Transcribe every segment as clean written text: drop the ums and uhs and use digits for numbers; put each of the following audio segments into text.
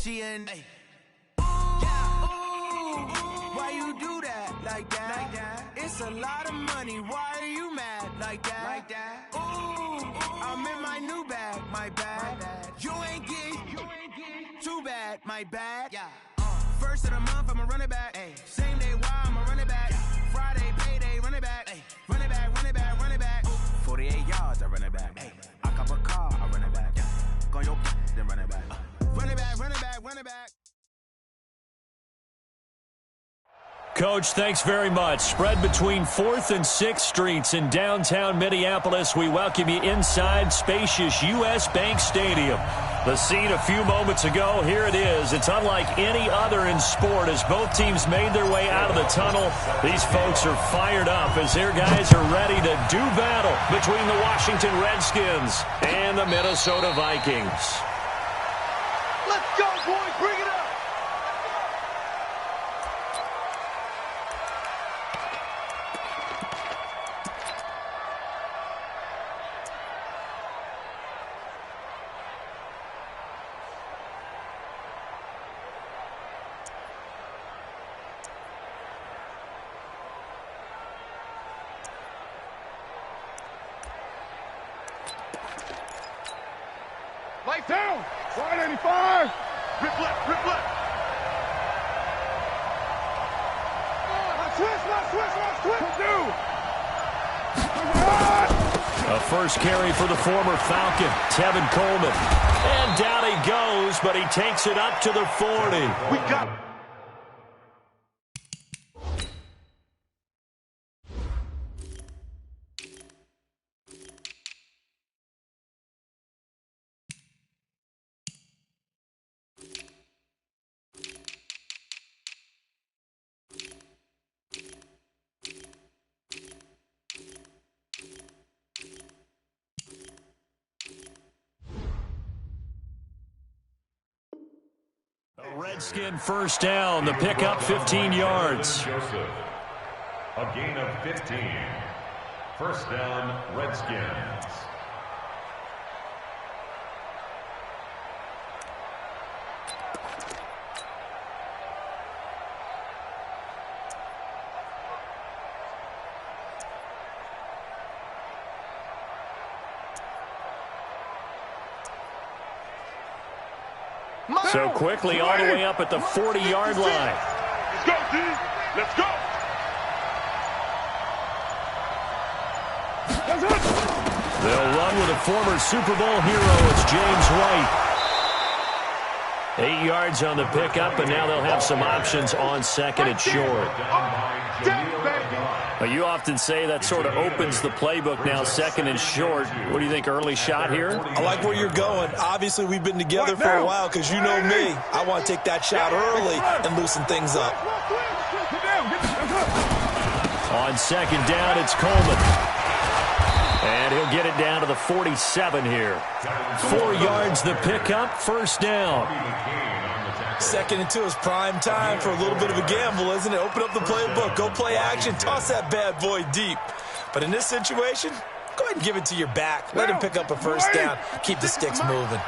She in. Hey. Yeah. Ooh, why you do that like that? Like that? It's a lot of money. Why are you mad like that? Like that? Ooh, I'm in my new bag. My bad. You ain't get too bad. My bad. Yeah. First of the month, I'ma run it back. Ay. Same day, why I'ma run it back. Friday, payday, run it back. Ay. Run it back, run it back, run it back. 48 yards, I run it back. Ay. I cop a car, I run it back. Go your then run it back. Run it back, run it back, run it back. Coach, thanks very much. Spread between 4th and 6th Streets in downtown Minneapolis. We welcome you inside spacious U.S. Bank Stadium. The scene a few moments ago, here it is. It's unlike any other in sport as both teams made their way out of the tunnel. These folks are fired up as their guys are ready to do battle between the Washington Redskins and the Minnesota Vikings. Let's go, boys. Bring it up. Light down! Slide 85! Rip left, rip left! Let's twist! A first carry for the former Falcon, Tevin Coleman. And down he goes, but he takes it up to the 40. We got it! Redskin first down, the pickup 15 yards. Joseph, a gain of 15. First down, Redskins. So quickly all the way up at the 40-yard line. Let's go, D! Let's go! They'll run with a former Super Bowl hero. It's James White. 8 yards on the pickup, and now they'll have some options on second and short. You often say that sort of opens the playbook now, second and short. What do you think, early shot here? I like where you're going. Obviously, we've been together for a while because you know me. I want to take that shot early and loosen things up. On second down, it's Coleman. And he'll get it down to the 47 here. 4 yards the pickup, first down. Second and 2 is prime time for a little bit of a gamble, isn't it? Open up the playbook, go play action, toss that bad boy deep. But in this situation, go ahead and give it to your back. Let him pick up a first down. Keep the sticks moving.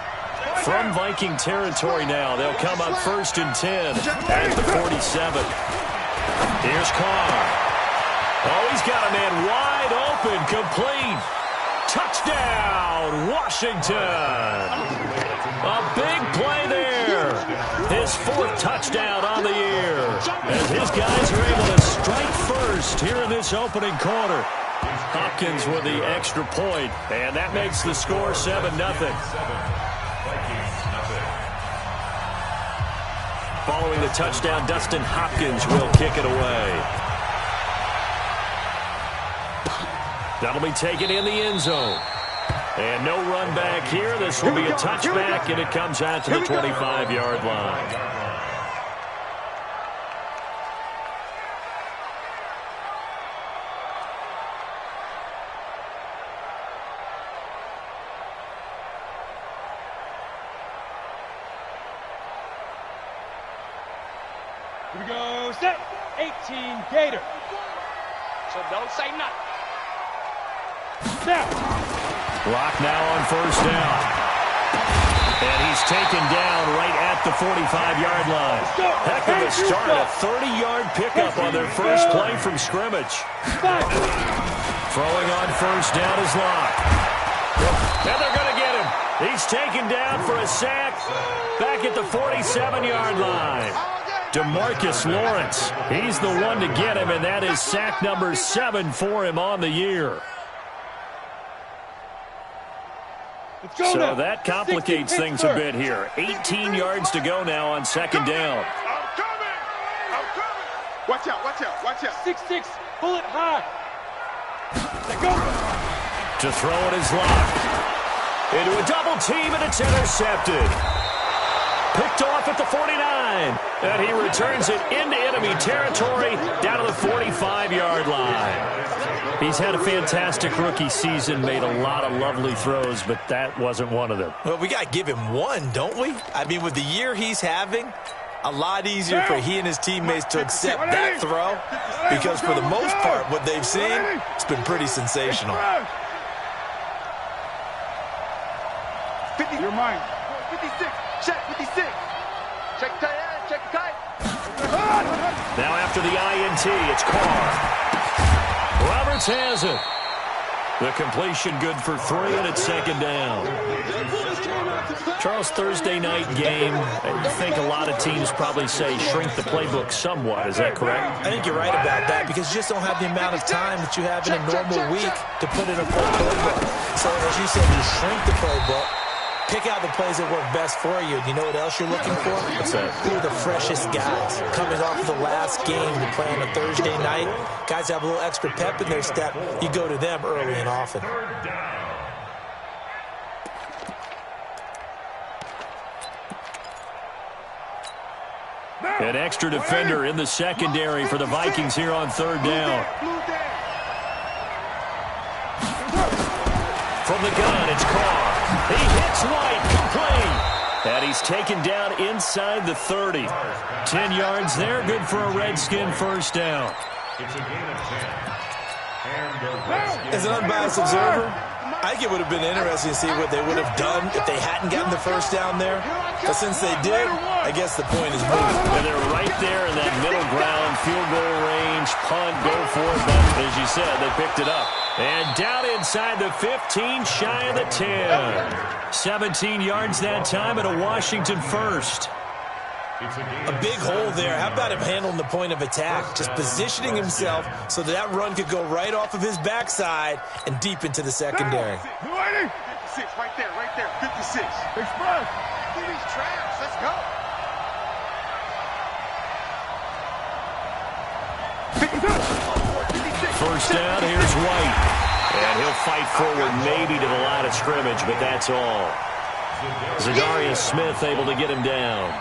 From Viking territory now, they'll come up first and 10 at the 47. Here's Carr. Oh, he's got a man wide open, complete. Touchdown, Washington. A big play there. His 4th touchdown on the year. As his guys are able to strike first here in this opening quarter. Hopkins with the extra point, and that makes the score 7-0. Following the touchdown, Dustin Hopkins will kick it away. That'll be taken in the end zone. And no run back here. This will be a touchback, and it comes out to the 25-yard line. Here we go, set, 18, Gator. So don't say nothing. Snap. Block now on first down. And he's taken down right at the 45-yard line. Heck of a start, a 30-yard pickup on their first play from scrimmage. Throwing on first down is Locke. And they're going to get him. He's taken down for a sack back at the 47-yard line. DeMarcus Lawrence, he's the one to get him, and that is sack number 7 for him on the year. So that complicates things a bit here. 18 yards to go now on second down. I'm coming. Watch out. 6'6", bullet high. Let go. To throw it is Locke. Into a double team, and it's intercepted. Picked off at the 49. And he returns it into enemy territory down to the 45-yard line. He's had a fantastic rookie season, made a lot of lovely throws, but that wasn't one of them. Well, we got to give him one, don't we? I mean, with the year he's having, a lot easier for he and his teammates to accept that throw because for the most part, what they've seen, it's been pretty sensational. 50, you're mine. 56, check 56. Check tight end, check tight. Now after the INT, it's Carr. Roberts has it. The completion good for 3, and it's second down. Charles, Thursday night game, I think a lot of teams probably say shrink the playbook somewhat. Is that correct? I think you're right about that because you just don't have the amount of time that you have in a normal week to put in a full playbook. So as you said, you shrink the playbook. Pick out the plays that work best for you. You know what else you're looking for? What's that? Who are the freshest guys? Coming off of the last game to play on a Thursday night, guys have a little extra pep in their step. You go to them early and often. An extra defender in the secondary for the Vikings here on third down. From the gun, it's Carr. He hits White, complete. And he's taken down inside the 30. 10 yards there, good for a Redskin first down. As an unbiased observer, I think it would have been interesting to see what they would have done if they hadn't gotten the first down there. But since they did, I guess the point is moved. And they're right there in that middle ground, field goal range, punt, go for it. But as you said, they picked it up. And down inside the 15, shy of the 10. 17 yards that time at a Washington first. A big hole there. How about him handling the point of attack? Just positioning himself so that run could go right off of his backside and deep into the secondary. 56, right there, 56. Express. Do these traps, let's go. First down, here's White. And he'll fight forward maybe to the line of scrimmage, but that's all. Zadarius Smith able to get him down.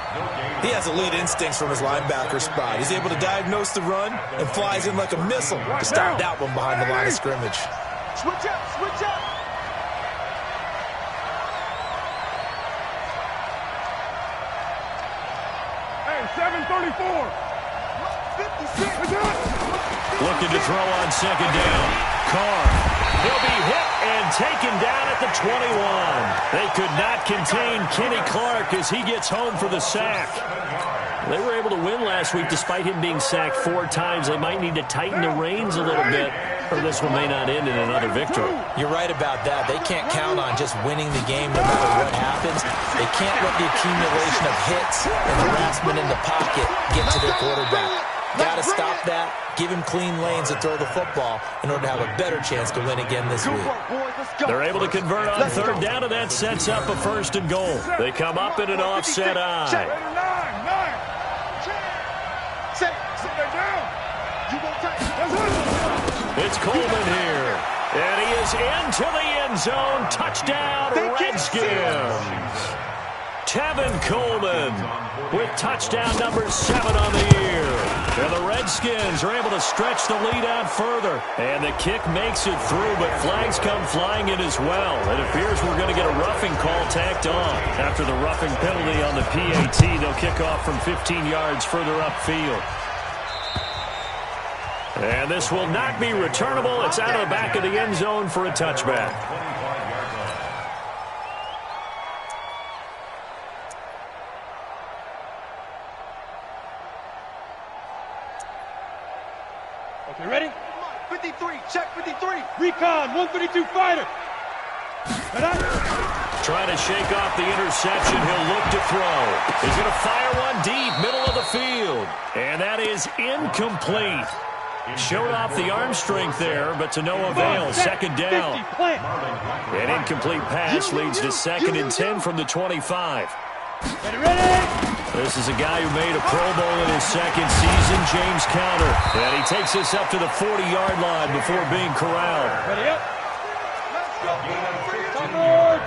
He has elite instincts from his linebacker spot. He's able to diagnose the run and flies in like a missile to stop that one behind the line of scrimmage. Switch up, switch up. Hey, 734. 56. Looking to throw on second down. Carr. He'll be hit and taken down at the 21. They could not contain Kenny Clark as he gets home for the sack. They were able to win last week despite him being sacked 4 times. They might need to tighten the reins a little bit, or this one may not end in another victory. You're right about that. They can't count on just winning the game no matter what happens. They can't let the accumulation of hits and harassment in the pocket get to their quarterback. Got to stop that. Give him clean lanes to throw the football in order to have a better chance to win again this week. They're able to convert on third down, and that sets up a first and goal. They come up in an offset eye. 9. It's Coleman here, and he is into the end zone. Touchdown, Redskins. Tevin Coleman with touchdown number 7 on the year. And the Redskins are able to stretch the lead out further. And the kick makes it through, but flags come flying in as well. It appears we're going to get a roughing call tacked on. After the roughing penalty on the PAT, they'll kick off from 15 yards further upfield. And this will not be returnable. It's out of the back of the end zone for a touchback. Okay, ready? 53, check 53. Recon, 132 fighter. Trying to shake off the interception. He'll look to throw. He's going to fire one deep, middle of the field. And that is incomplete. Showed off the arm strength there, but to no avail. Second down. An incomplete pass leads to 2nd and 10 from the 25. This is a guy who made a Pro Bowl in his 2nd season, James Conner. And he takes us up to the 40-yard line before being corralled. Ready up.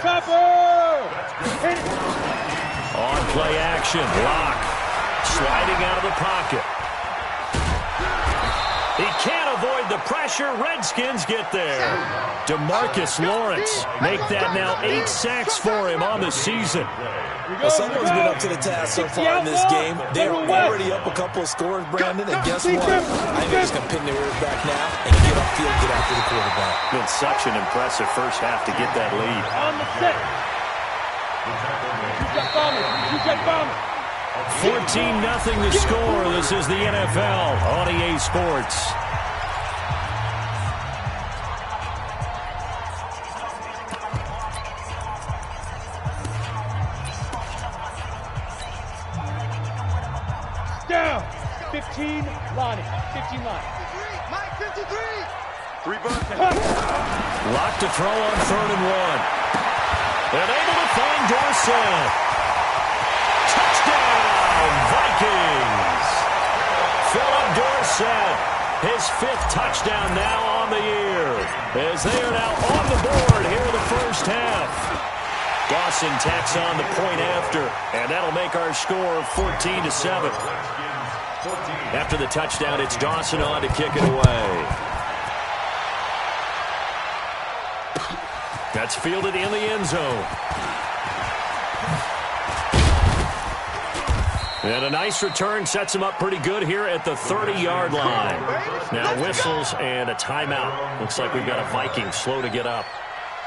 Topper! On play action, Lock sliding out of the pocket. He can't avoid the pressure. Redskins get there. DeMarcus Lawrence make that now 8 sacks for him on the season. Well, someone's been up to the task so far in this game. They are already up a couple of scores, Brandon, and guess what? I think they're just going to pin their ears back now and get upfield, get after the quarterback. Been such an impressive first half to get that lead. On the set. You got bombers. 14-0 the score. This is the NFL on EA Sports. Down. 15 line. 15 line. Mike 53. 3 bucks. Lock to throw on 3rd and 1. And able to find Dorsett. Touchdown, Vikings. Philip Dorsett, his 5th touchdown now on the year, as they are now on the board here in the first half. Dawson tacks on the point after, and that'll make our score 14-7. After the touchdown, it's Dawson on to kick it away. That's fielded in the end zone. And a nice return sets him up pretty good here at the 30-yard line. Now whistles and a timeout. Looks like we've got a Viking slow to get up.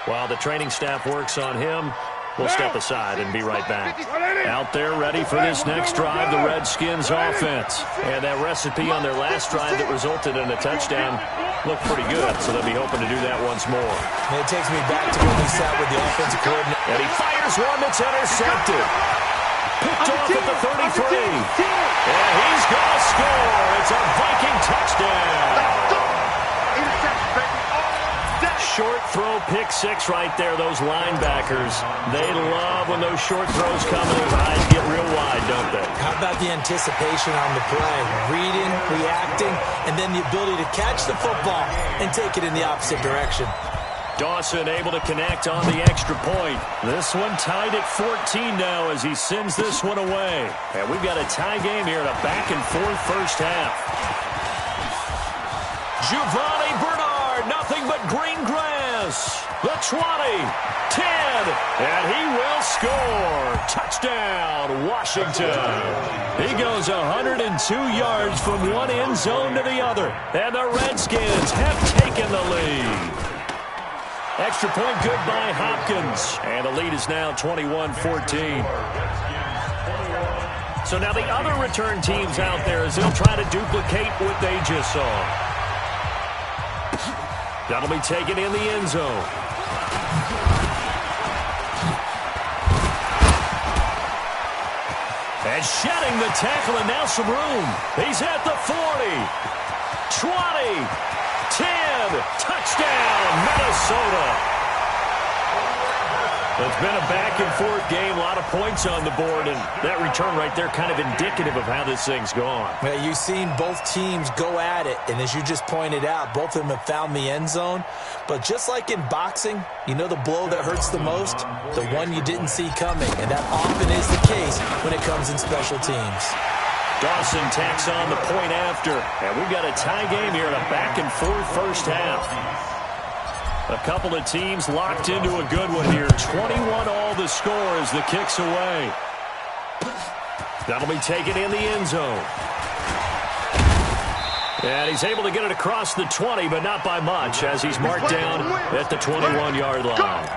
While the training staff works on him, we'll step aside and be right back. Out there ready for this next drive, the Redskins offense. And that recipe on their last drive that resulted in a touchdown looked pretty good, so they'll be hoping to do that once more. And it takes me back to when we sat with the offensive coordinator. And he fires one that's intercepted. Picked off at the 33. And he's going to score. It's a Viking touchdown. Short throw, pick 6 right there. Those linebackers, they love when those short throws come and those eyes get real wide, don't they? How about the anticipation on the play? Reading, reacting, and then the ability to catch the football and take it in the opposite direction. Dawson able to connect on the extra point. This one tied at 14 now as he sends this one away. And we've got a tie game here in a back-and-forth first half. Giovanni Bernard, nothing but green grass. The 20, 10, and he will score. Touchdown, Washington. He goes 102 yards from one end zone to the other. And the Redskins have taken the lead. Extra point good by Hopkins. And the lead is now 21-14. So now the other return teams out there as they'll try to duplicate what they just saw. That'll be taken in the end zone. And shedding the tackle, and now some room. He's at the 40, 20, 10, touchdown, Minnesota. It's been a back-and-forth game, a lot of points on the board, and that return right there kind of indicative of how this thing's gone. Well, you've seen both teams go at it, and as you just pointed out, both of them have found the end zone. But just like in boxing, you know the blow that hurts the most? The one you didn't see coming, and that often is the case when it comes in special teams. Dawson tacks on the point after, and we've got a tie game here in a back-and-forth first half. A couple of teams locked into a good one here. 21 all the score as the kick's away. That'll be taken in the end zone. And he's able to get it across the 20, but not by much, as he's marked down at the 21-yard line.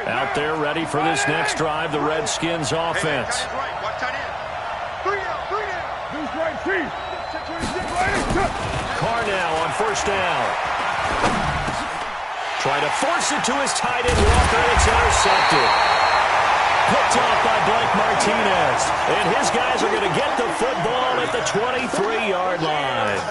Out there ready for this next drive, the Redskins offense. Carr now on first down. Trying to force it to his tight end, Walker. It's intercepted. Picked off by Blake Martinez. And his guys are going to get the football at the 23-yard line.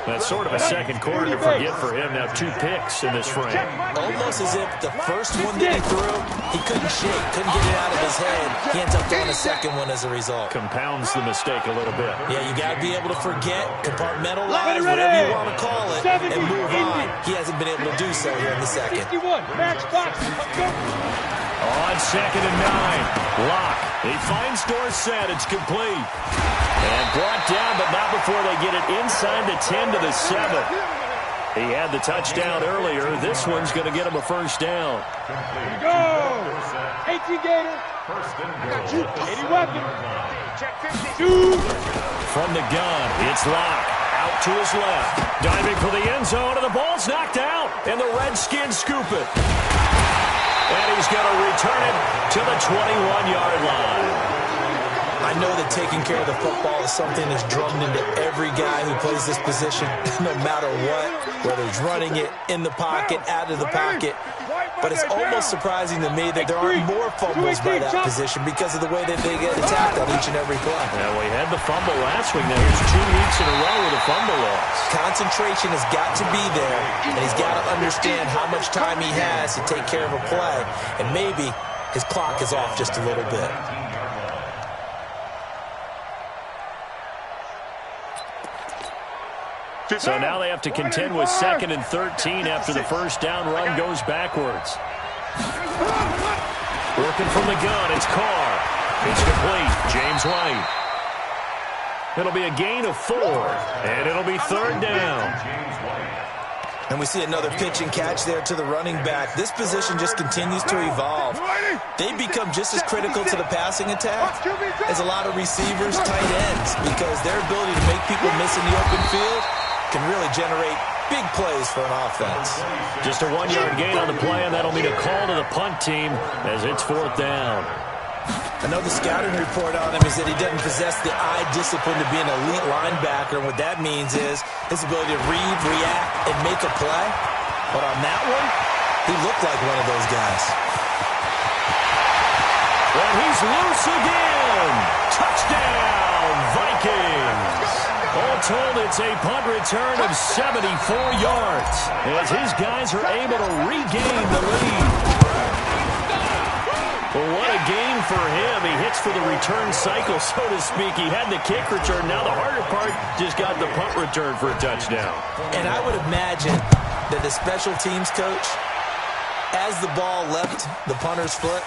That's sort of a second quarter to forget for him. Now 2 picks in this frame. Almost as if the first one that he threw, he couldn't shake, couldn't get it out of his head. He ends up throwing a second one as a result. Compounds the mistake a little bit. Yeah, you got to be able to forget, compartmentalize, whatever you want to call it, and move on. He hasn't been able to do so here in the second. On second and 9, Locke. He finds Dorsett. It's complete. And brought down, but not before they get it inside the 10 to the 7. He had the touchdown earlier. This one's going to get him a first down. Go! 18 Gator. Got you. 80 weapon. From the gun, it's Locke. Out to his left. Diving for the end zone, and the ball's knocked out. And the Redskins scoop it. And he's going to return it to the 21-yard line. I know that taking care of the football is something that's drummed into every guy who plays this position, no matter what, whether he's running it, in the pocket, out of the pocket. But it's almost surprising to me that there aren't more fumbles by that position because of the way that they get attacked on each and every play. Yeah, we had the fumble last week. Now here's 2 weeks in a row with a fumble loss. Concentration has got to be there, and he's got to understand how much time he has to take care of a play. And maybe his clock is off just a little bit. So now they have to contend with 2nd and 13 after the first down run goes backwards. Working from the gun, it's Carr. It's complete. James White. It'll be a gain of 4, and it'll be 3rd down. And we see another pitch and catch there to the running back. This position just continues to evolve. They become just as critical to the passing attack as a lot of receivers, tight ends, because their ability to make people miss in the open field can really generate big plays for an offense. Just a 1-yard gain on the play, and that'll mean a call to the punt team as it's 4th down. Another scouting report on him is that he doesn't possess the eye discipline to be an elite linebacker, and what that means is his ability to read, react, and make a play. But on that one, he looked like one of those guys. And he's loose again. Touchdown, Vikings. All told, it's a punt return of 74 yards as his guys are able to regain the lead. Well, what a game for him. He hits for the return cycle, so to speak. He had the kick return. Now the harder part, just got the punt return for a touchdown. And I would imagine that the special teams coach, as the ball left the punter's foot,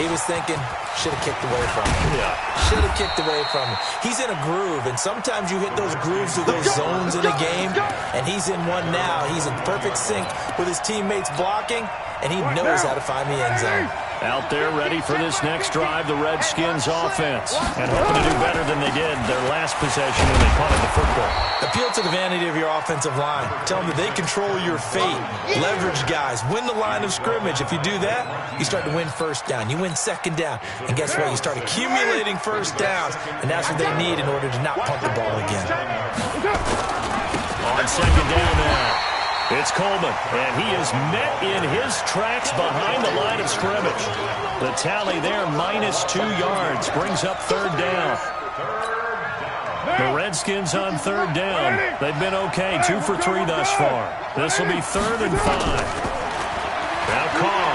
he was thinking, should have kicked away from him. Yeah. Should have kicked away from him. He's in a groove, and sometimes you hit those grooves or those zones in a game, and he's in one now. He's in perfect sync with his teammates blocking, and he knows how to find the end zone. Out there ready for this next drive, the Redskins offense, and hoping to do better than they did their last possession when they punted the football. Appeal to the vanity of your offensive line. Tell them that they control your fate. Leverage guys. Win the line of scrimmage. If you do that, you start to win first down. You win second down. And guess what? You start accumulating first downs, and that's what they need in order to not punt the ball again. On second down now. It's Coleman, and he is met in his tracks behind the line of scrimmage. The tally there, -2 yards, brings up 3rd down. The Redskins on 3rd down. They've been okay, 2 for 3 thus far. This will be 3rd and 5. Now Carr.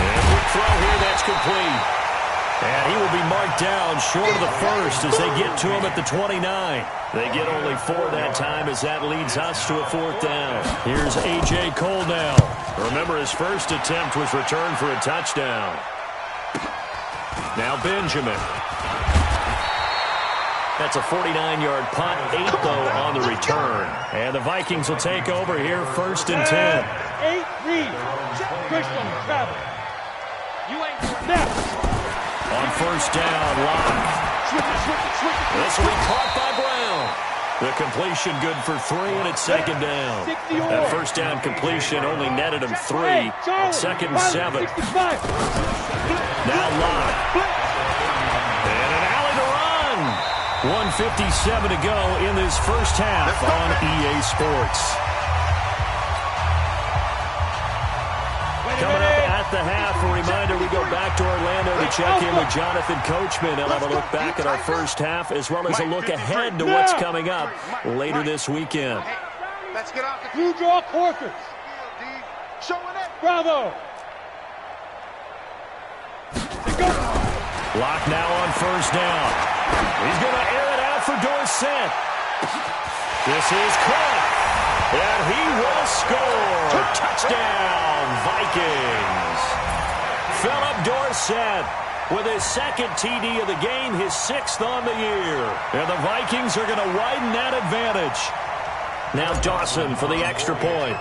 And quick throw here, that's complete. And he will be marked down short of the first as they get to him at the 29. They get only 4 that time as that leads us to a 4th down. Here's A.J. Cole now. Remember, his first attempt was returned for a touchdown. Now Benjamin. That's a 49-yard punt, 8 though on the return. And the Vikings will take over here, 1st and 10. 8 read. Christian, travel. You ain't next. On first down, Locke. This will be caught by Brown. The completion good for 3, and it's 2nd down. That first down completion only netted him 3. 2nd and 7. Now Locke. And an alley to run. 1:57 to go in this first half on EA Sports. Coming up at the half, a reminder, we go back to Orlando to check in with Jonathan Coachman and have a look back at our first half as well as a look ahead to what's coming up later this weekend. Let's get off the Blue draw quarters. showing it. Bravo. Lock now on first down. He's going to air it out for Dorsett. This is caught. And he will score. Touchdown, Vikings. Philip Dorsett with his second TD of the game, his 6th on the year. And the Vikings are going to widen that advantage. Now Dawson for the extra point.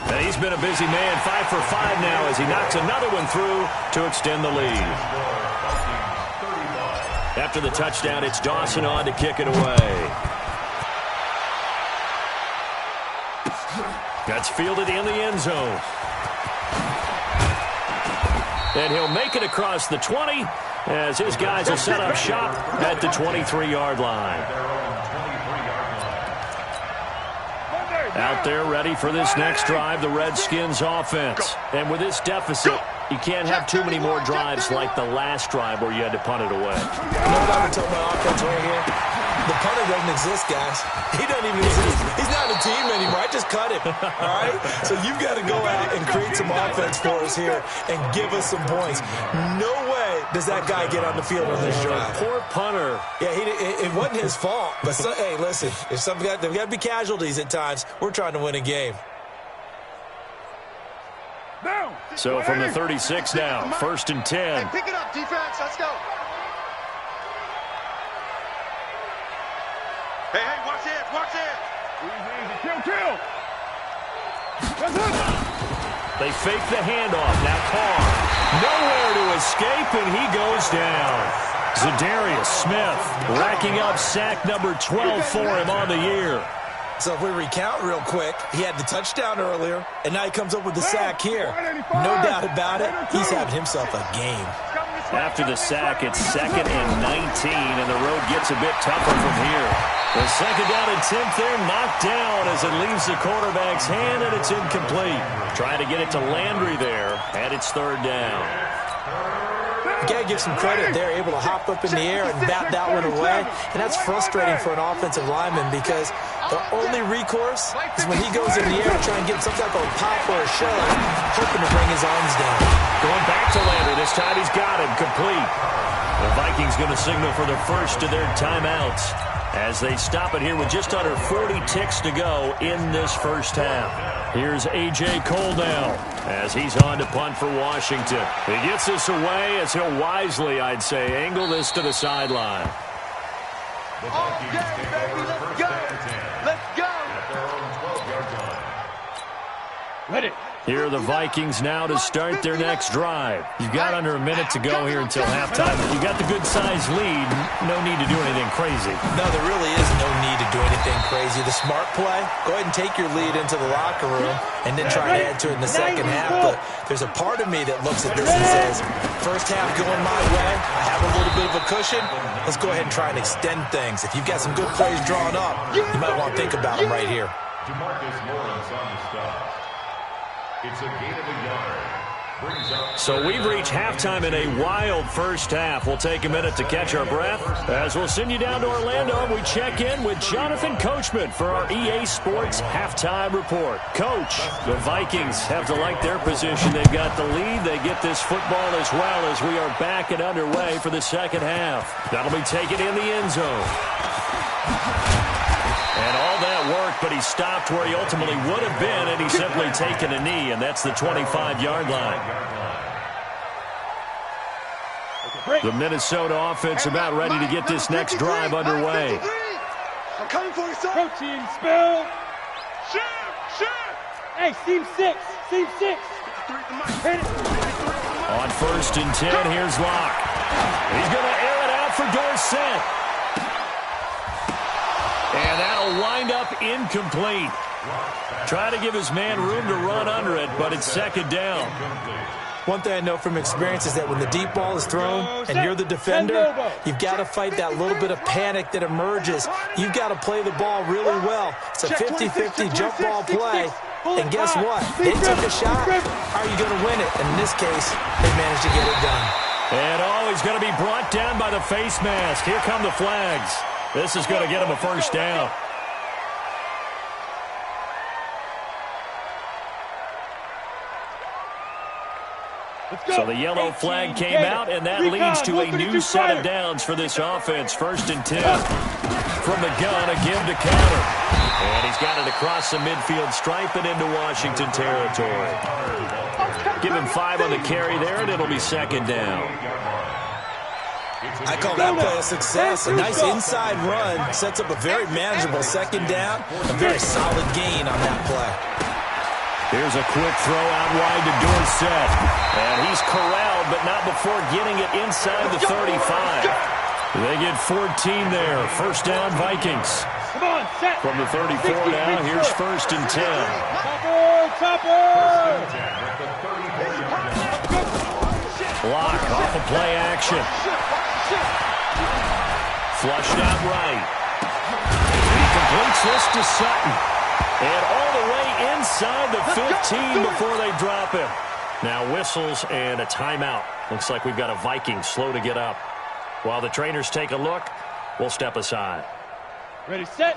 And he's been a busy man, 5 for 5 now as he knocks another one through to extend the lead. After the touchdown, it's Dawson on to kick it away. That's fielded in the end zone. And he'll make it across the 20 as his guys will set up shop at the 23-yard line. Out there ready for this next drive, the Redskins offense. And with this deficit, you can't have too many more drives like the last drive where you had to punt it away. You know what I would tell my offense right here? The punter doesn't exist, guys. He doesn't even exist. He's not a team anymore. I just cut him, all right? So you've got to go out and create some offense for us here and give us some points. No way does that guy get on the field on this drive. Poor punter. Yeah, it wasn't his fault. But, hey, listen, if there's got to be casualties at times. We're trying to win a game. So from the 36 now, 1st and 10. Hey, pick it up, defense. Let's go. Hey, watch it, watch it. Kill. They fake the handoff. Now Carr. Nowhere to escape, and he goes down. Zadarius Smith racking up sack number 12 for him on the year. So if we recount real quick, he had the touchdown earlier, and now he comes up with the sack here. No doubt about it, he's having himself a game. After the sack, it's 2nd and 19, and the road gets a bit tougher from here. The 2nd down attempt there knocked down as it leaves the quarterback's hand, and it's incomplete. Trying to get it to Landry there, and it's 3rd down. You got to give some credit. They're able to hop up in the air and bat that one away. And that's frustrating for an offensive lineman because the only recourse is when he goes in the air to try and get some type of pop or a shove, hoping to bring his arms down. Going back to Landry. This time he's got him complete. The Vikings going to signal for the first of their timeouts as they stop it here with just under 40 ticks to go in this first half. Here's A.J. Cole now as he's on to punt for Washington. He gets this away as he'll wisely, I'd say, angle this to the sideline. Okay, baby, let's go. Let's go. Ready. Here are the Vikings now to start their next drive. You've got under a minute to go here until halftime. You got the good-sized lead. No need to do anything crazy. No, there really is no need to do anything crazy. The smart play, go ahead and take your lead into the locker room and then try to add to it in the second half. But there's a part of me that looks at this and says, first half going my way, I have a little bit of a cushion. Let's go ahead and try and extend things. If you've got some good plays drawn up, you might want to think about them right here. DeMarcus Lawrence on the stop. It's a gain of a yard. Brings up So we've reached halftime in a wild first half. We'll take a minute to catch our breath as we'll send you down to Orlando and we check in with Jonathan Coachman for our EA Sports halftime report. Coach, the Vikings have to like their position. They've got the lead. They get this football as well as we are back and underway for the second half. That'll be taken in the end zone. And all that work, but he stopped where he ultimately would have been, and he's simply taken a knee, and that's the 25-yard line. The Minnesota offense about ready to get this next drive underway. I'm coming for you, son. Protein spill. Shoot. Hey, seam 6. Seam 6. Hit it. On 1st and 10, here's Locke. He's going to air it out for Dorsett. And that'll wind up incomplete. Try to give his man room to run under it, but it's 2nd down. One thing I know from experience is that when the deep ball is thrown and you're the defender, you've got to fight that little bit of panic that emerges. You've got to play the ball really well. It's a 50-50 jump ball play. And guess what? They took a shot. How are you going to win it? And in this case, they managed to get it done. And he's going to be brought down by the face mask. Here come the flags. This is going to get him a first down. So the yellow flag came out, and that leads to a new set of downs for this offense. 1st and 10 from the gun, a give to counter. And he's got it across the midfield stripe and into Washington territory. Give him 5 on the carry there, and it'll be 2nd down. I call that play a success. A nice inside run sets up a very manageable 2nd down, a very solid gain on that play. Here's a quick throw out wide to Dorsett. And he's corralled, but not before getting it inside the 35. They get 14 there. 1st down, Vikings. From the 34 now, here's 1st and 10. Block off of play action. Flushed out right. He completes this to Sutton. And all the way inside the 15 before they drop him. Now whistles and a timeout. Looks like we've got a Viking slow to get up. While the trainers take a look, we'll step aside. Ready, set.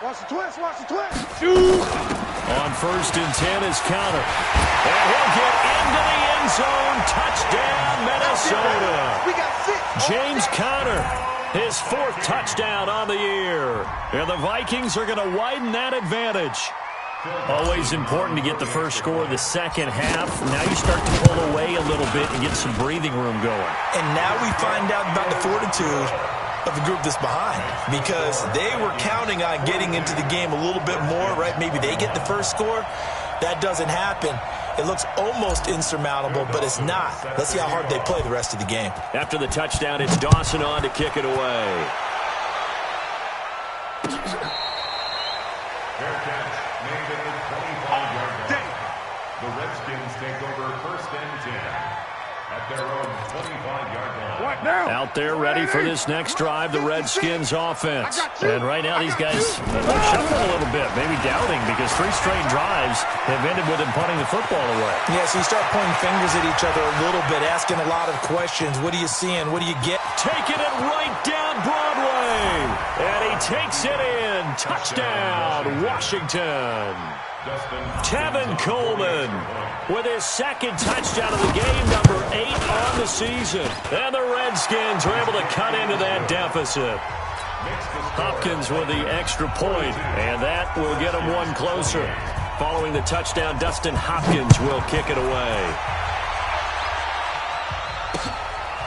Watch the twist, watch the twist. On 1st and 10 is counter. And he'll get into the end zone. Touchdown, Minnesota. We got 6. James Conner, his 4th touchdown on the year. And the Vikings are going to widen that advantage. Always important to get the first score of the second half. Now you start to pull away a little bit and get some breathing room going. And now we find out about the fortitude of the group that's behind, because they were counting on getting into the game a little bit more, right? Maybe they get the first score. That doesn't happen. It looks almost insurmountable, but it's not. Let's see how hard they play the rest of the game. After the touchdown, it's Dawson on to kick it away. Fair catch made at the 25-yard line. The Redskins take over 1st and 10 at their own 25-yard line. What now? Out there ready for this next drive, the Redskins offense. And right now these guys are shuffling a little bit, maybe doubting, because 3 straight drives have ended with them punting the football away. Yeah, so you start pointing fingers at each other a little bit, asking a lot of questions. What are you seeing? What do you get? Taking it right down Broadway. And he takes it in. Touchdown, Washington. Tevin Coleman with his 2nd touchdown of the game, number 8 on the season. And the Redskins are able to cut into that deficit. Hopkins with the extra point, and that will get him 1 closer. Following the touchdown, Dustin Hopkins will kick it away.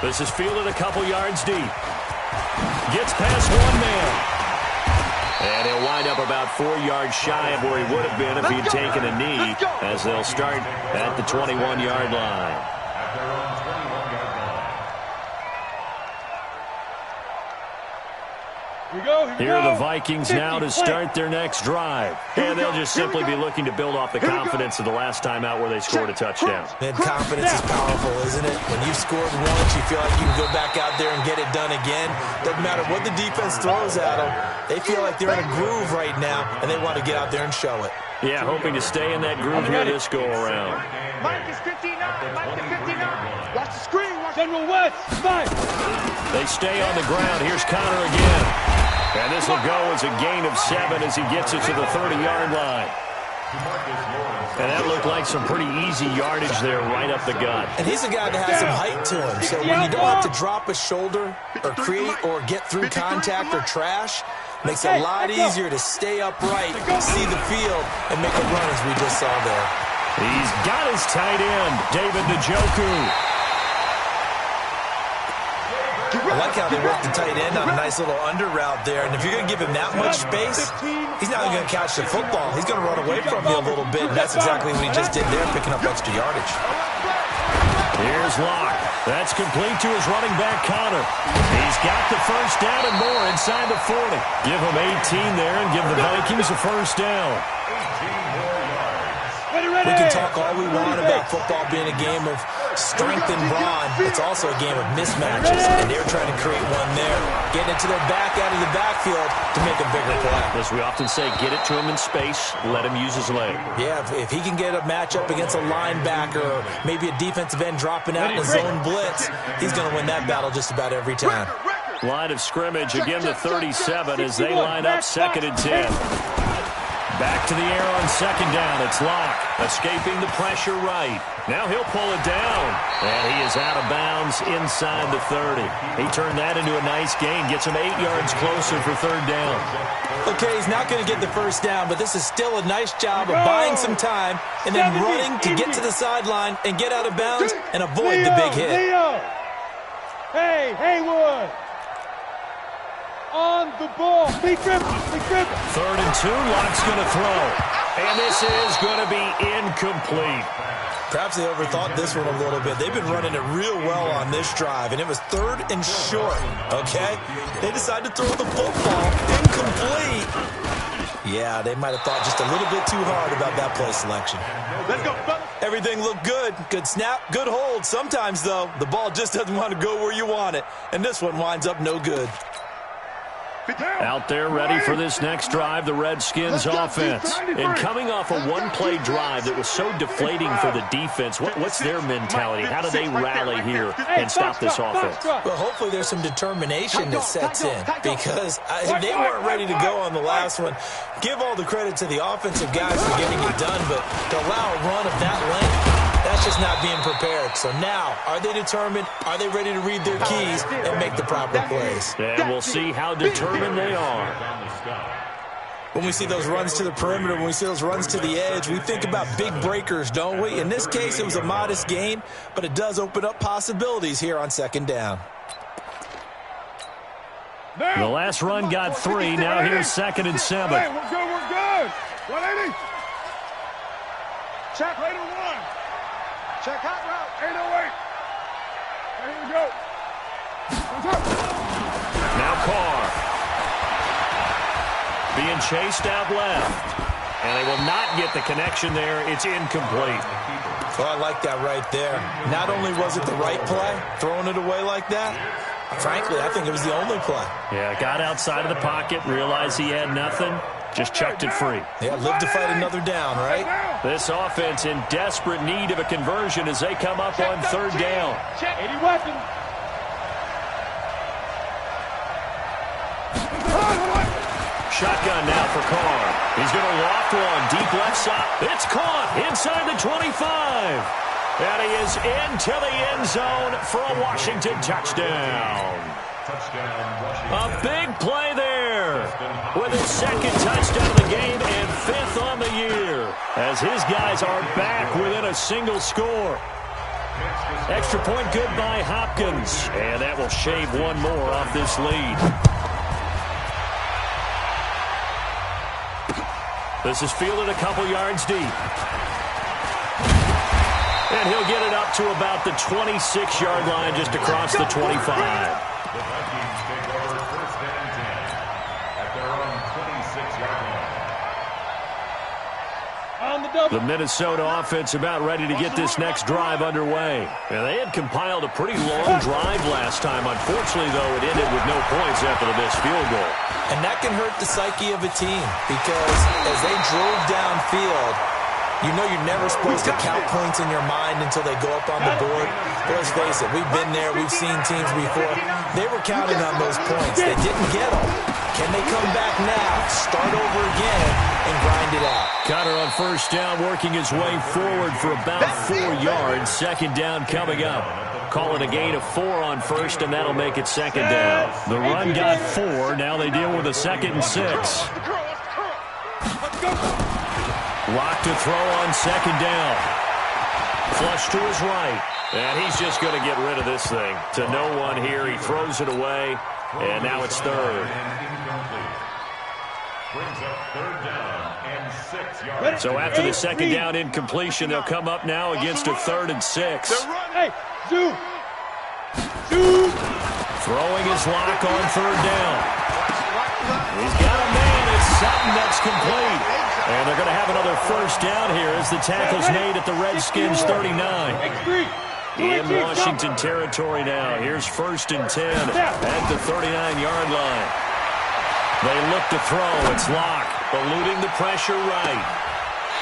This is fielded a couple yards deep. Gets past 1 man. And he'll wind up about 4 yards shy of where he would have been if he'd taken a knee, as they'll start at the 21-yard line. At their own 21-yard line. Here are the Vikings now to start their next drive. And they'll just simply be looking to build off the confidence of the last time out where they scored a touchdown. And confidence is powerful, isn't it? When you've scored once, you feel like you can go back out there and get it done again. Doesn't matter what the defense throws at them. They feel like they're in a groove right now, and they want to get out there and show it. Yeah, hoping to stay in that groove here this go-around. Mike is 59. Mike is 59. Watch the screen. Watch General West, 5. They stay on the ground. Here's Conner again. And this will go as a gain of 7 as he gets it to the 30-yard line. And that looked like some pretty easy yardage there right up the gut. And he's a guy that has some height to him. So when you don't have to drop a shoulder or create or get through contact or trash, makes it a lot easier to stay upright, see the field, and make a run as we just saw there. He's got his tight end, David Njoku. I like how they work the tight end on a nice little under route there. And if you're going to give him that much space, he's not going to catch the football. He's going to run away from you a little bit, and that's exactly what he just did there, picking up extra yardage. Here's Locke. That's complete to his running back, Conner. He's got the first down and more inside the 40. Give him 18 there and give the Vikings a first down. 18 more yards. Ready, We can talk all we want about football being a game of strength and brawn. It's also a game of mismatches, and they're trying to create one there. Getting it to their back out of the backfield to make a bigger play. As we often say, get it to him in space, let him use his leg. Yeah, if he can get a matchup against a linebacker or maybe a defensive end dropping out in a zone blitz, he's going to win that battle just about every time. Line of scrimmage, again the 37 as they line up 2nd and 10. Back to the air on 2nd down. It's Locke, escaping the pressure right. Now he'll pull it down, and he is out of bounds inside the 30. He turned that into a nice gain, gets him 8 yards closer for 3rd down. Okay, he's not going to get the 1st down, but this is still a nice job of buying some time and then running to get to the sideline and get out of bounds and avoid the big hit. Hey, Haywood. On the ball. Big grip. 3rd and 2, Locke's going to throw. And this is going to be incomplete. Perhaps they overthought this one a little bit. They've been running it real well on this drive, and it was 3rd and short, okay? They decided to throw the football incomplete. Yeah, they might have thought just a little bit too hard about that play selection. Let's go, fellas. Everything looked good. Good snap, good hold. Sometimes, though, the ball just doesn't want to go where you want it, and this one winds up no good. Out there ready for this next drive, the Redskins offense. And coming off a one-play drive that was so deflating for the defense, what's their mentality? How do they rally here and stop this offense? Well, hopefully there's some determination that sets in because they weren't ready to go on the last one. Give all the credit to the offensive guys for getting it done, but to allow a run of that length, that's just not being prepared. So now, are they determined? Are they ready to read their keys and make the proper plays? And we'll see how determined they are. When we see those runs to the perimeter, when we see those runs to the edge, we think about big breakers, don't we? In this case, it was a modest gain, but it does open up possibilities here on 2nd down. The last run got 3. Now here's 2nd and 7. Hey, we're good. 180. Check later 1. Check hot route. 808. Here we go. Now Carr. Being chased out left. And they will not get the connection there. It's incomplete. Oh, I like that right there. Not only was it the right play, throwing it away like that, frankly, I think it was the only play. Yeah, got outside of the pocket, realized he had nothing, just chucked it free. Yeah, live to fight another down, right? This offense in desperate need of a conversion as they come up on 3rd down. 80 weapons. Shotgun now for Carr. He's going to loft one deep left side. It's caught inside the 25. And he is into the end zone for a Washington touchdown. A big play there with his 2nd touchdown of the game and 5th on the year as his guys are back within a single score. Extra point good by Hopkins, and that will shave one more off this lead. This is fielded a couple yards deep. And he'll get it up to about the 26-yard line just across the 25. The Vikings take over 1st and 10 at their own 26-yard line. The Minnesota offense about ready to get this next drive underway. And they had compiled a pretty long drive last time. Unfortunately, though, it ended with no points after the missed field goal. And that can hurt the psyche of a team because as they drove downfield, you know you're never supposed to count points in your mind until they go up on the board. But let's face it, we've been there. We've seen teams before. They were counting on those points. They didn't get them. Can they come back now, start over again, and grind it out? Connor on 1st down, working his way forward for about 4 yards. 2nd down coming up. Call it a gain of 4 on 1st, and that'll make it 2nd down. The run got 4. Now they deal with a 2nd and 6. Locked to throw on 2nd down. Flush to his right. And he's just going to get rid of this thing. To no one here. He throws it away. And now it's 3rd. Brings up 3rd down and 6 yards. So after the 2nd down incompletion, they'll come up now against a 3rd and 6. Hey, Zoo. Throwing his lock on 3rd down. He's got a man. It's something that's complete. And they're going to have another first down here as the tackle's made at the Redskins 39. In Washington territory now. Here's 1st and 10 at the 39-yard line. They look to throw. It's Locke, eluding the pressure right.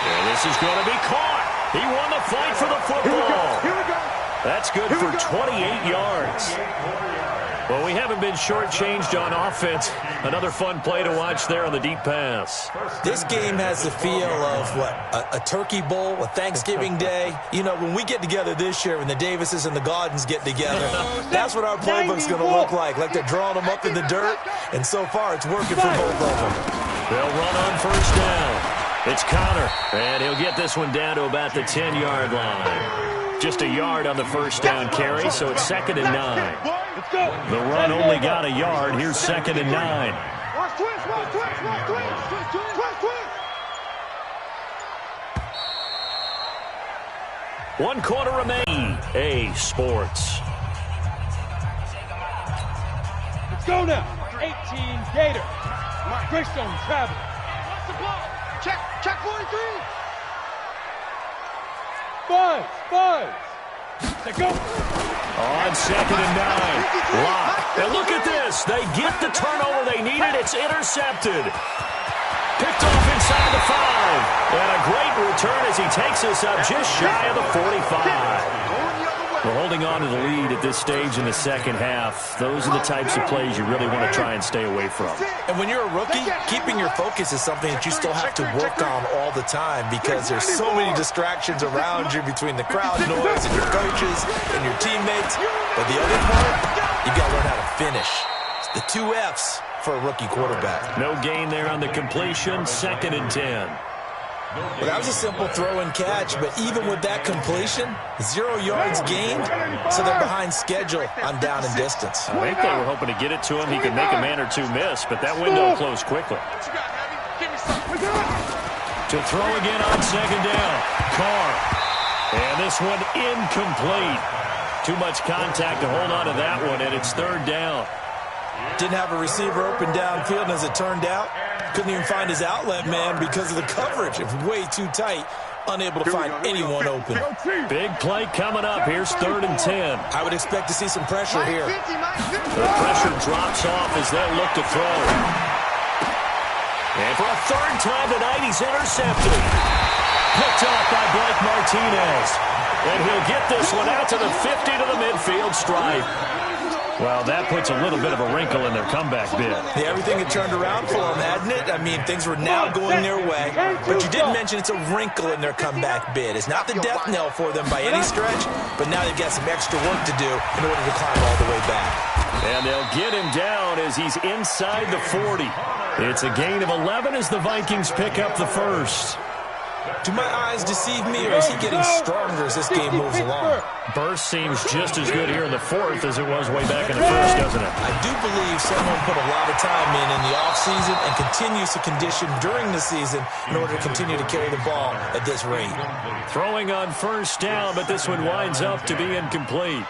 And this is going to be caught. He won the fight for the football. That's good for 28 yards. Well, we haven't been shortchanged on offense. Another fun play to watch there on the deep pass. This game has the feel of, a turkey bowl, a Thanksgiving day. You know, when we get together this year, when the Davises and the Gaudens get together, that's what our playbook's going to look like. Like they're drawing them up in the dirt, and so far it's working for both of them. They'll run on first down. It's Connor, and he'll get this one down to about the 10-yard line. Just a yard on the first down carry, so it's 2nd and 9. The run only got a yard. Here's 2nd and 9. One quarter remaining. EA Sports. Let's go now. 18 Gator. Greystone travel. Check 43. Five. Let's go. On 2nd and 9. Locke. And look at this. They get the turnover they needed. It's intercepted. Picked off inside the 5. And a great return as he takes us up just shy of the 45. We're holding on to the lead at this stage in the second half. Those are the types of plays you really want to try and stay away from. And when you're a rookie, keeping your focus is something that you still have to work on all the time because there's so many distractions around you between the crowd noise and your coaches and your teammates. But the other part, you've got to learn how to finish. It's the 2 Fs for a rookie quarterback. No gain there on the completion, 2nd and 10. Well, that was a simple throw and catch, but even with that completion, 0 yards gained, so they're behind schedule on down and distance. I think they were hoping to get it to him. He could make a man or two miss, but that window closed quickly. To throw again on 2nd down. Carr. And this one incomplete. Too much contact to hold on to that one, and it's 3rd down. Didn't have a receiver open downfield, and as it turned out, couldn't even find his outlet man because of the coverage. It was way too tight, unable to find anyone open. Big play coming up. Here's 3rd and 10. I would expect to see some pressure here. The pressure drops off as they look to throw. And for a 3rd time tonight, he's intercepted. Picked off by Blake Martinez. And he'll get this one out to the 50 to the midfield stripe. Well, that puts a little bit of a wrinkle in their comeback bid. Yeah, everything had turned around for them, hadn't it? I mean, things were now going their way. But you did mention it's a wrinkle in their comeback bid. It's not the death knell for them by any stretch, but now they've got some extra work to do in order to climb all the way back. And they'll get him down as he's inside the 40. It's a gain of 11 as the Vikings pick up the first. Do my eyes deceive me, or is he getting stronger as this game moves along? Burst seems just as good here in the 4th as it was way back in the 1st, doesn't it? I do believe someone put a lot of time in the offseason and continues to condition during the season in order to continue to carry the ball at this rate. Throwing on 1st down, but this one winds up to be incomplete.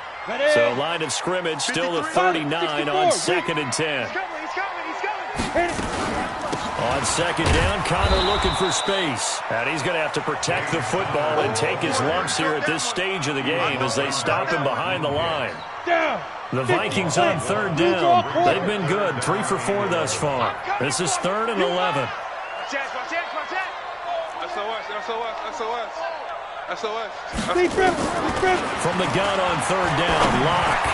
So line of scrimmage still the 39 on 2nd and 10. On 2nd down, Connor looking for space. And he's going to have to protect the football and take his lumps here at this stage of the game as they stop him behind the line. The Vikings on 3rd down. They've been good, 3 for 4 thus far. This is 3rd and 11. From the gun on 3rd down, Locke.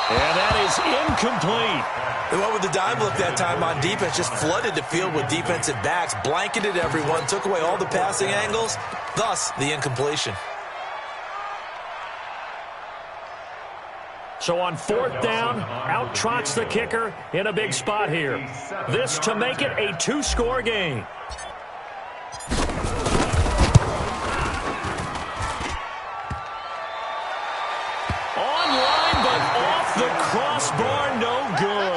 And that is incomplete. They went with the dime look that time on defense, just flooded the field with defensive backs, blanketed everyone, took away all the passing angles, thus the incompletion. So on 4th down, out trots the kicker in a big spot here. This to make it a 2-score game. Online, but off the crossbar, no good.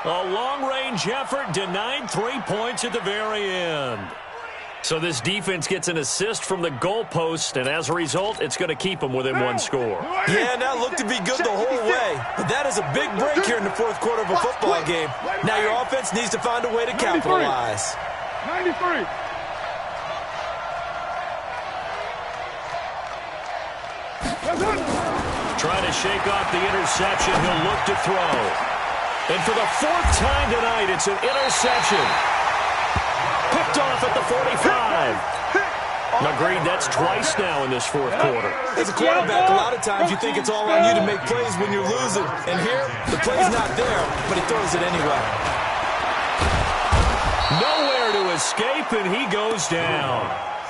A long-range effort denied 3 points at the very end. So this defense gets an assist from the goalpost, and as a result, it's going to keep them within 1 score. Yeah, and that looked to be good the whole way. But that is a big break here in the 4th quarter of a football game. Now your offense needs to find a way to capitalize. 93. Trying to shake off the interception. He'll look to throw. And for the 4th time tonight, it's an interception. Picked off at the 45. Agreed, that's twice now in this 4th quarter. As a quarterback, a lot of times you think it's all on you to make plays when you're losing. And here, the play's not there, but he throws it anyway. Nowhere to escape, and he goes down.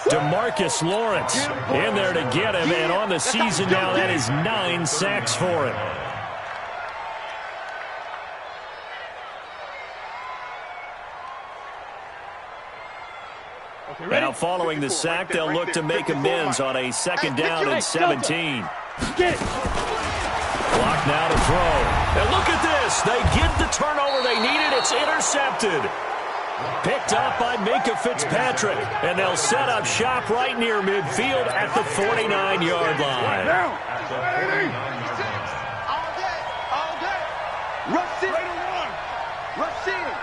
DeMarcus Lawrence in there to get him, and on the season now, that is 9 sacks for him. Now following the sack, they'll look to make amends on a 2nd down and 17. Clock now to throw. And look at this. They get the turnover they needed. It's intercepted. Picked up by Minka Fitzpatrick. And they'll set up shop right near midfield at the 49-yard line. All day. Rush in. Rush in.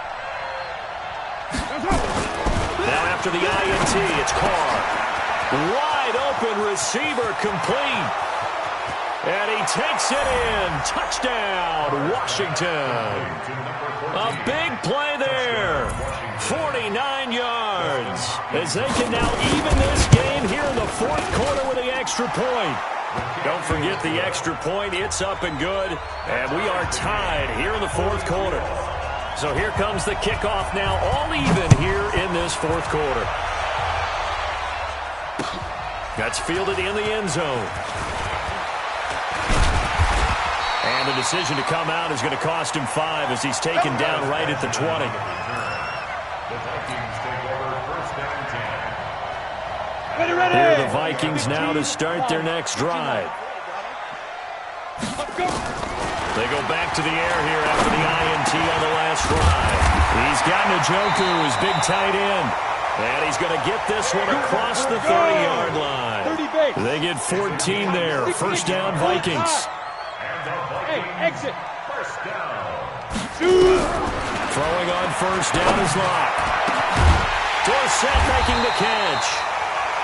Now after the INT, it's Carr. Wide open receiver complete. And he takes it in. Touchdown, Washington. A big play there. 49 yards. As they can now even this game here in the 4th quarter with the extra point. Don't forget the extra point. It's up and good. And we are tied here in the 4th quarter. So here comes the kickoff now, all even here in this 4th quarter. That's fielded in the end zone. And the decision to come out is going to cost him 5 as he's taken down right at the 20. The Vikings take over 1st and 10. Here are the Vikings now to start their next drive. They go back to the air here after the INT on the last drive. He's got Njoku, his big tight end. And he's going to get this one across the 30-yard line. They get 14 there. 1st down, Vikings. Hey, exit. First down. Throwing on 1st down is Locke. Dorsett making the catch.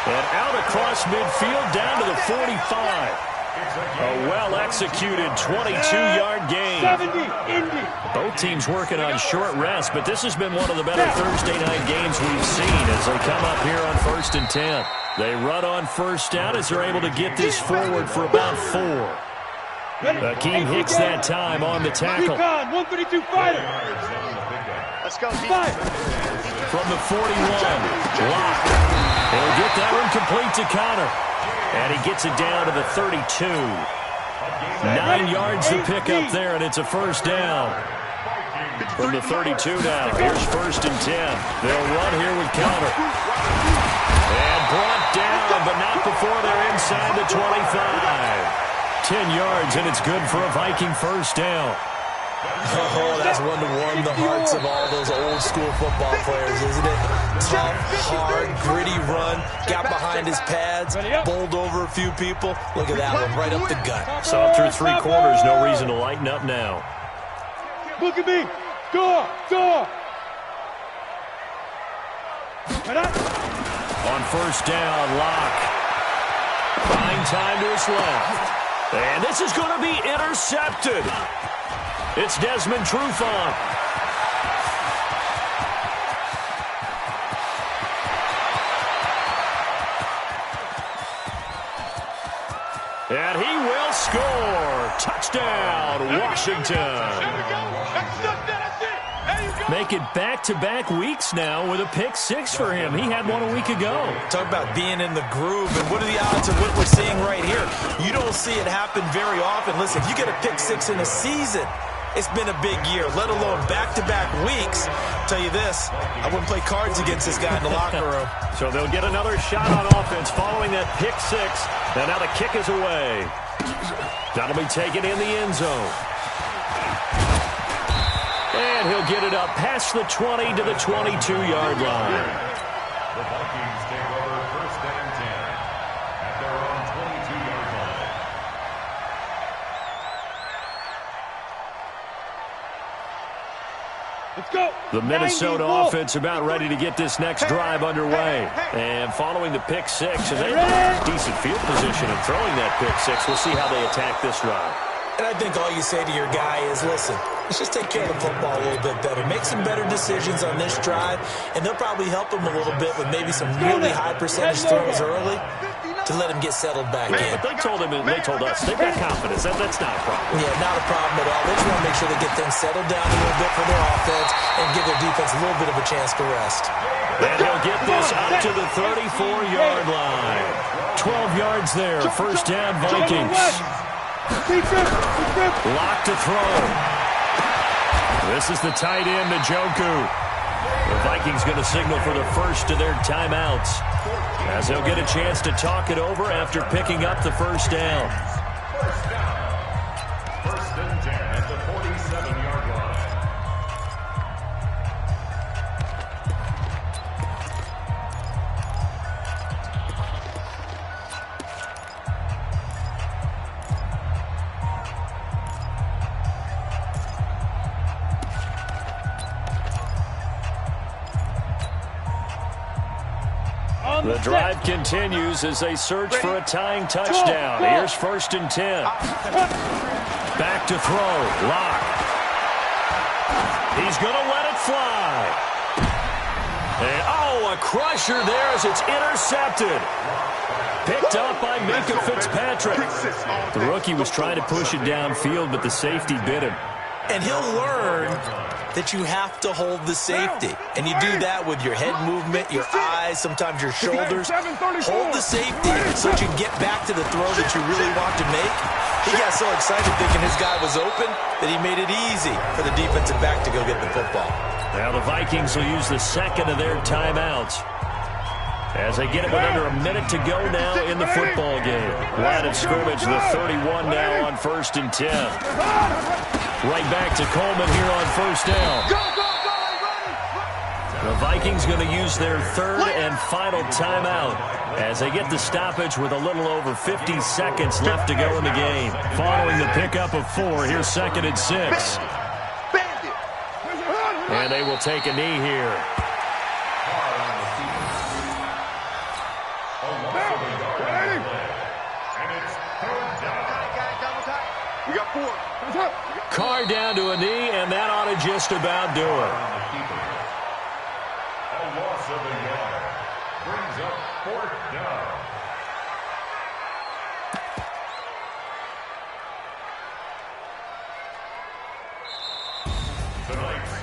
And out across midfield down to the 45. A well-executed 22-yard gain. 70, Indy. Both teams working on short rest, but this has been one of the better Thursday night games we've seen as they come up here on 1st and 10. They run on 1st down as they're able to get this forward for about 4. Akeem Hicks that time on the tackle. 132 fighter. Let's go. From the 41, Locke. He'll get that one complete to Connor. And he gets it down to the 32. 9 yards to pick up there, and it's a 1st down. From the 32 now, here's 1st and 10. They'll run here with Connor. And brought down, but not before they're inside the 25. 10 yards, and it's good for a Viking 1st down. Oh, that's one to warm the hearts of all those old-school football players, isn't it? Tough, hard, gritty run, got behind his pads, bowled over a few people. Look at that one, right up the gut. So through 3 quarters, no reason to lighten up now. Look at me. Door. On 1st down, Locke. Buying time to his left. And this is going to be intercepted. It's Desmond Trufant. And he will score. Touchdown, Washington. Make it back-to-back weeks now with a pick 6 for him. He had one a week ago. Talk about being in the groove, and what are the odds of what we're seeing right here? You don't see it happen very often. Listen, if you get a pick 6 in a season, it's been a big year, let alone back-to-back weeks. I'll tell you this, I wouldn't play cards against this guy in the locker room. So they'll get another shot on offense following that pick 6. And now the kick is away. That'll be taken in the end zone. And he'll get it up past the 20 to the 22-yard line. The Vikings take over 1st and 10 at their own 22-yard line. Let's go. The Minnesota offense about ready to get this next drive underway. And following the pick six, and they have decent field position in throwing that pick six. We'll see how they attack this drive. And I think all you say to your guy is, listen, let's just take care of the football a little bit better. Make some better decisions on this drive, and they'll probably help him a little bit with maybe some really high percentage throws early to let him get settled back in. But they told him, and they told us, they've got confidence. That's not a problem. Yeah, not a problem at all. They just want to make sure they get things settled down a little bit for their offense and give their defense a little bit of a chance to rest. And he'll get this up to the 34-yard line. 12 yards there. First down, Vikings. Lock to throw. This is the tight end, Njoku. The Vikings going to signal for the first of their timeouts, as they'll get a chance to talk it over after picking up the first down. First and 10 at the 47-yard line. The drive continues as they search for a tying touchdown. Here's first and 10. Back to throw. Lock. He's going to let it fly. And, a crusher there as it's intercepted. Picked up by Minkah Fitzpatrick. The rookie was trying to push it downfield, but the safety bit him. And he'll learn that you have to hold the safety. And you do that with your head movement, your eyes, sometimes your shoulders. Hold the safety so that you can get back to the throw that you really want to make. He got so excited thinking his guy was open that he made it easy for the defensive back to go get the football. Now the Vikings will use the second of their timeouts as they get it with under a minute to go now in the football game. Line of scrimmage, the 31 now on first and 10. Right back to Coleman here on first down. The Vikings going to use their third and final timeout as they get the stoppage with a little over 50 seconds left to go in the game. Following the pickup of 4, here's second and 6. And they will take a knee here. We got 4. Carr down to a knee, and that ought to just about do it. A loss of a yard brings up fourth down.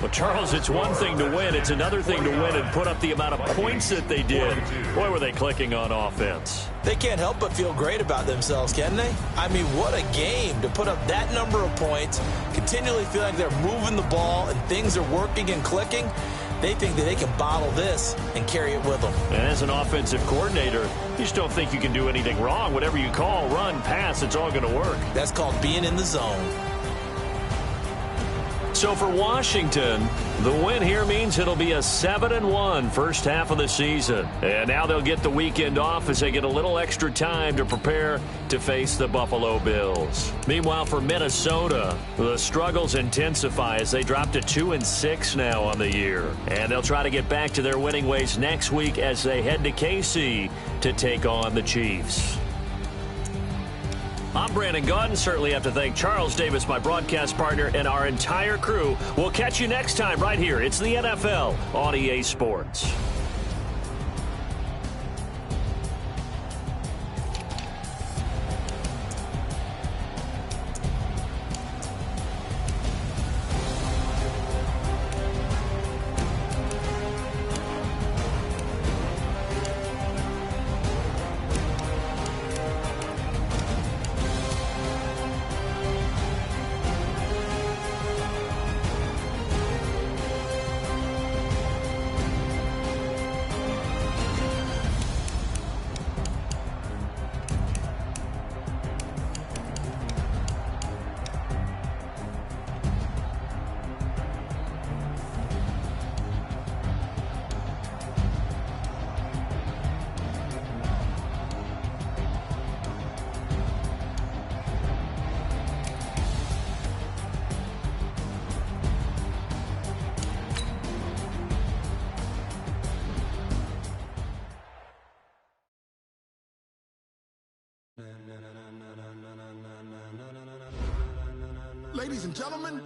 Well, Charles, it's one thing to win. It's another thing to win and put up the amount of points that they did. Boy, were they clicking on offense. They can't help but feel great about themselves, can they? I mean, what a game to put up that number of points, continually feel like they're moving the ball and things are working and clicking. They think that they can bottle this and carry it with them. And as an offensive coordinator, you just don't think you can do anything wrong. Whatever you call, run, pass, it's all going to work. That's called being in the zone. So for Washington, the win here means it'll be a 7-1 first half of the season. And now they'll get the weekend off as they get a little extra time to prepare to face the Buffalo Bills. Meanwhile, for Minnesota, the struggles intensify as they drop to 2-6 now on the year. And they'll try to get back to their winning ways next week as they head to KC to take on the Chiefs. I'm Brandon Gaudin. Certainly have to thank Charles Davis, my broadcast partner, and our entire crew. We'll catch you next time right here. It's the NFL on EA Sports. Ladies and gentlemen,